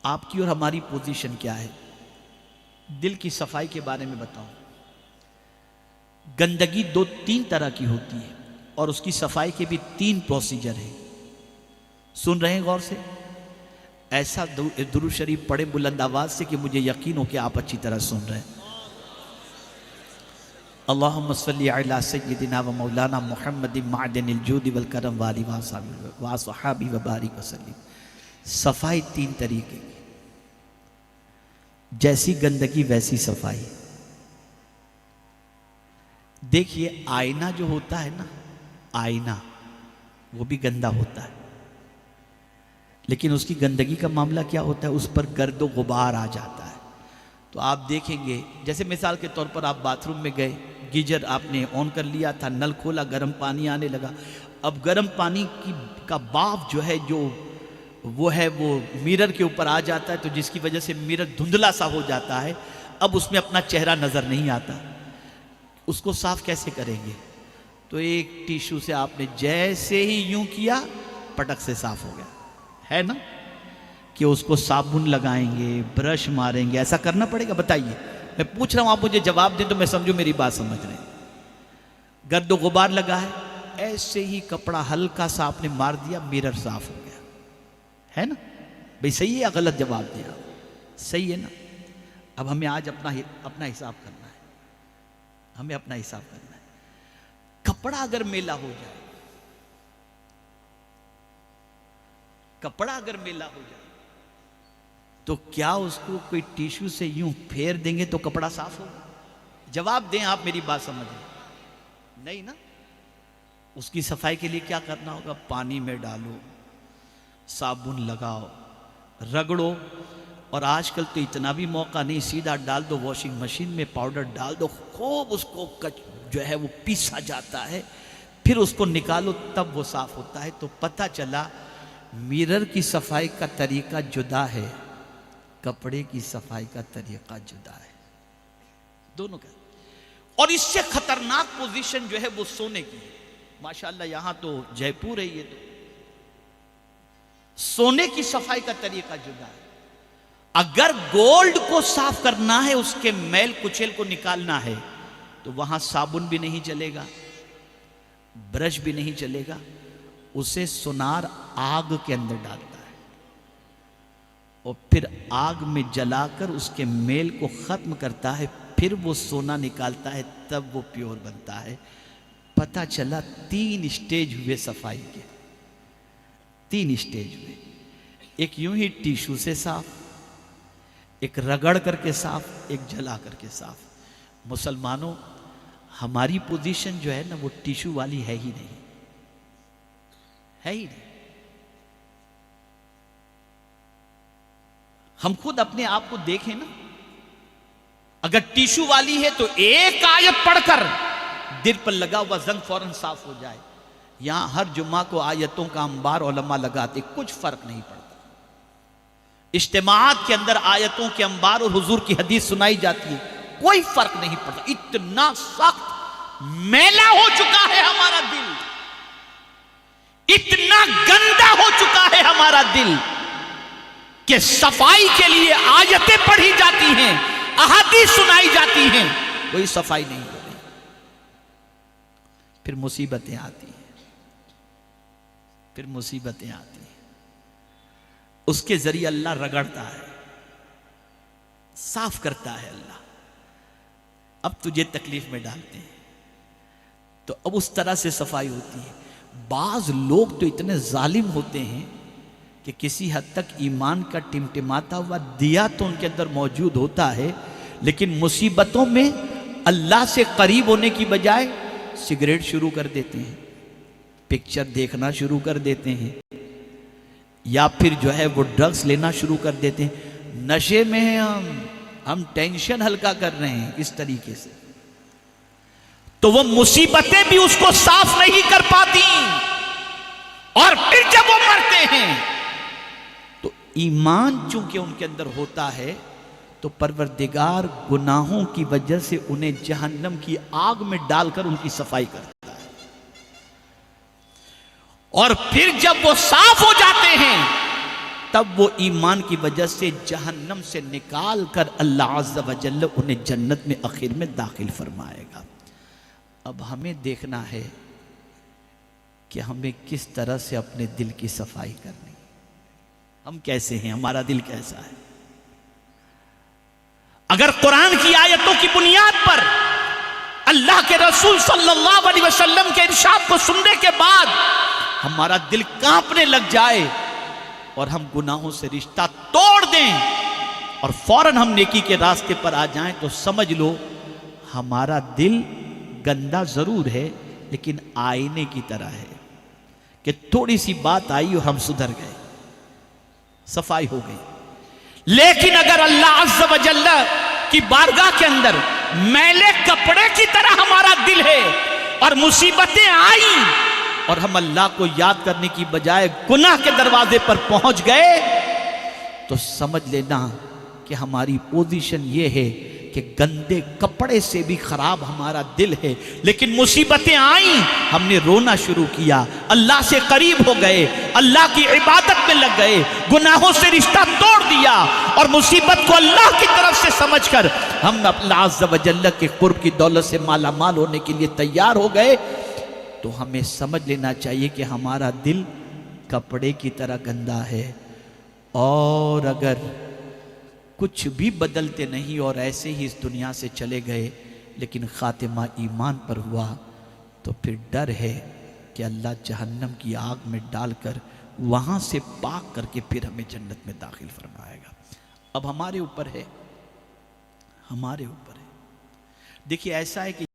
आपकी और हमारी पोजीशन क्या है? दिल की सफाई के बारे में बताओ। गंदगी 2-3 तरह की होती है और उसकी सफाई के भी 3 प्रोसीजर हैं। सुन रहे हैं गौर से? ऐसा दुरूद शरीफ पढ़े बुलंद आवाज से कि मुझे यकीन हो कि आप अच्छी तरह सुन रहे हैं। अल्लाहुम्मा सल्ली अला सय्यिदिना व मौलाना मुहम्मदिन मादिनिल जूदि वल करम वाली व सहाबी व बारिक वसल्लम। सफाई 3 तरीके की, जैसी गंदगी वैसी सफाई। देखिए आईना जो होता है ना, आईना वो भी गंदा होता है, लेकिन उसकी गंदगी का मामला क्या होता है, उस पर गर्दो गुबार आ जाता है। तो आप देखेंगे, जैसे मिसाल के तौर पर आप बाथरूम में गए, गीजर आपने ऑन कर लिया था, नल खोला, गर्म पानी आने लगा। अब गर्म पानी का भाप जो है, जो वो मिरर के ऊपर आ जाता है, तो जिसकी वजह से मिरर धुंधला सा हो जाता है। अब उसमें अपना चेहरा नजर नहीं आता। उसको साफ कैसे करेंगे? तो एक टिश्यू से आपने जैसे ही यूं किया, पटक से साफ हो गया, है ना? कि उसको साबुन लगाएंगे, ब्रश मारेंगे, ऐसा करना पड़ेगा? बताइए, मैं पूछ रहा हूं, आप मुझे जवाब दें तो मैं समझूं मेरी बात समझ रहे हैं। गर्दो गुबार लगा है, ऐसे ही कपड़ा हल्का सा आपने मार दिया, मिरर साफ हो गया, है ना? भाई सही है या गलत जवाब दिया? सही है ना? अब हमें आज अपना हिसाब करना है, हमें अपना हिसाब करना है। कपड़ा अगर मेला हो जाए, कपड़ा अगर मेला हो जाए, तो क्या उसको कोई टिश्यू से यूं फेर देंगे तो कपड़ा साफ होगा? जवाब दें, आप मेरी बात समझें। नहीं ना? उसकी सफाई के लिए क्या करना होगा? पानी में डालो, साबुन लगाओ, रगड़ो, और आजकल तो इतना भी मौका नहीं, सीधा डाल दो वॉशिंग मशीन में, पाउडर डाल दो, खूब उसको जो है वो पीसा जाता है, फिर उसको निकालो, तब वो साफ होता है। तो पता चला मिरर की सफाई का तरीका जुदा है, कपड़े की सफाई का तरीका जुदा है, दोनों का। और इससे खतरनाक पोजीशन जो है वो सोने की है। माशाल्लाह यहां तो जयपुर है, ये तो सोने की सफाई का तरीका जुदा है। अगर गोल्ड को साफ करना है, उसके मैल कुचेल को निकालना है, तो वहां साबुन भी नहीं चलेगा, ब्रश भी नहीं चलेगा, उसे सुनार आग के अंदर डालता है और फिर आग में जलाकर उसके मेल को खत्म करता है, फिर वो सोना निकालता है, तब वो प्योर बनता है। पता चला 3 स्टेज हुए सफाई के, 3 स्टेज हुए। एक यूं ही टिश्यू से साफ, एक रगड़ करके साफ, एक जला करके साफ। मुसलमानों, हमारी पोजीशन जो है ना, वो टिश्यू वाली है ही नहीं, है ही नहीं। हम खुद अपने आप को देखें ना, अगर टिश्यू वाली है तो एक आयत पढ़कर दिल पर लगा हुआ जंग फौरन साफ हो जाए। यहां हर जुम्मा को आयतों का अंबार उलमा लगाते, कुछ फर्क नहीं पड़ता। इज्तिमाअत के अंदर आयतों के अंबार और हुजूर की हदीस सुनाई जाती है, कोई फर्क नहीं पड़ता। इतना सख्त मैला हो चुका है हमारा दिल, इतना गंदा हो चुका है हमारा दिल कि सफाई के लिए आयतें पढ़ी जाती हैं, अहादीस सुनाई जाती हैं, कोई सफाई नहीं हो रही। फिर मुसीबतें आती हैं, फिर मुसीबतें आती हैं। उसके जरिए अल्लाह रगड़ता है, साफ करता है अल्लाह। अब तुझे तकलीफ में डालते हैं, तो अब उस तरह से सफाई होती है। बाज लोग तो इतने जालिम होते हैं कि किसी हद तक ईमान का टिमटिमाता हुआ दिया तो उनके अंदर मौजूद होता है, लेकिन मुसीबतों में अल्लाह से करीब होने की बजाय सिगरेट शुरू कर देते हैं, पिक्चर देखना शुरू कर देते हैं, या फिर जो है वो ड्रग्स लेना शुरू कर देते हैं। नशे में हैं हम टेंशन हल्का कर रहे हैं इस तरीके से, तो वो मुसीबतें भी उसको साफ नहीं कर पाती। और फिर जब वो मरते हैं तो ईमान चूंकि उनके अंदर होता है, तो परवरदिगार गुनाहों की वजह से उन्हें जहन्नम की आग में डालकर उनकी सफाई करता है। और फिर जब वो साफ हो जाते हैं तब वो ईमान की वजह से जहन्नम से निकाल कर अल्लाह अज़्ज़ व जल्ल उन्हें जन्नत में आखिर में दाखिल फरमाएगा। अब हमें देखना है कि हमें किस तरह से अपने दिल की सफाई करनी, हम कैसे हैं, हमारा दिल कैसा है। अगर कुरान की आयतों की बुनियाद पर अल्लाह के रसूल सल्लल्लाहु अलैहि वसल्लम के इरशाद को सुनने के बाद हमारा दिल कांपने लग जाए और हम गुनाहों से रिश्ता तोड़ दें और फौरन हम नेकी के रास्ते पर आ जाएं, तो समझ लो हमारा दिल गंदा जरूर है लेकिन आईने की तरह है कि थोड़ी सी बात आई और हम सुधर गए, सफाई हो गई। लेकिन अगर अल्लाह अज़्ज़ व जल्ल की बारगाह के अंदर मैले कपड़े की तरह हमारा दिल है और मुसीबतें आई और हम अल्लाह को याद करने की बजाय गुनाह के दरवाजे पर पहुंच गए, तो समझ लेना कि हमारी पोजीशन ये है कि गंदे कपड़े से भी खराब हमारा दिल है। लेकिन मुसीबतें आई, हमने रोना शुरू किया, अल्लाह से करीब हो गए, अल्लाह की इबादत में लग गए, गुनाहों से रिश्ता तोड़ दिया और मुसीबत को अल्लाह की तरफ से समझकर हम अल्लाह अज़्ज़ व जल्ल के कुर्ब की दौलत से माला माल होने के लिए तैयार हो गए, तो हमें समझ लेना चाहिए कि हमारा दिल कपड़े की तरह गंदा है। और अगर कुछ भी बदलते नहीं और ऐसे ही इस दुनिया से चले गए लेकिन खातिमा ईमान पर हुआ, तो फिर डर है कि अल्लाह जहन्नम की आग में डालकर वहाँ से पाक करके फिर हमें जन्नत में दाखिल फरमाएगा। अब हमारे ऊपर है, हमारे ऊपर है। देखिए ऐसा है कि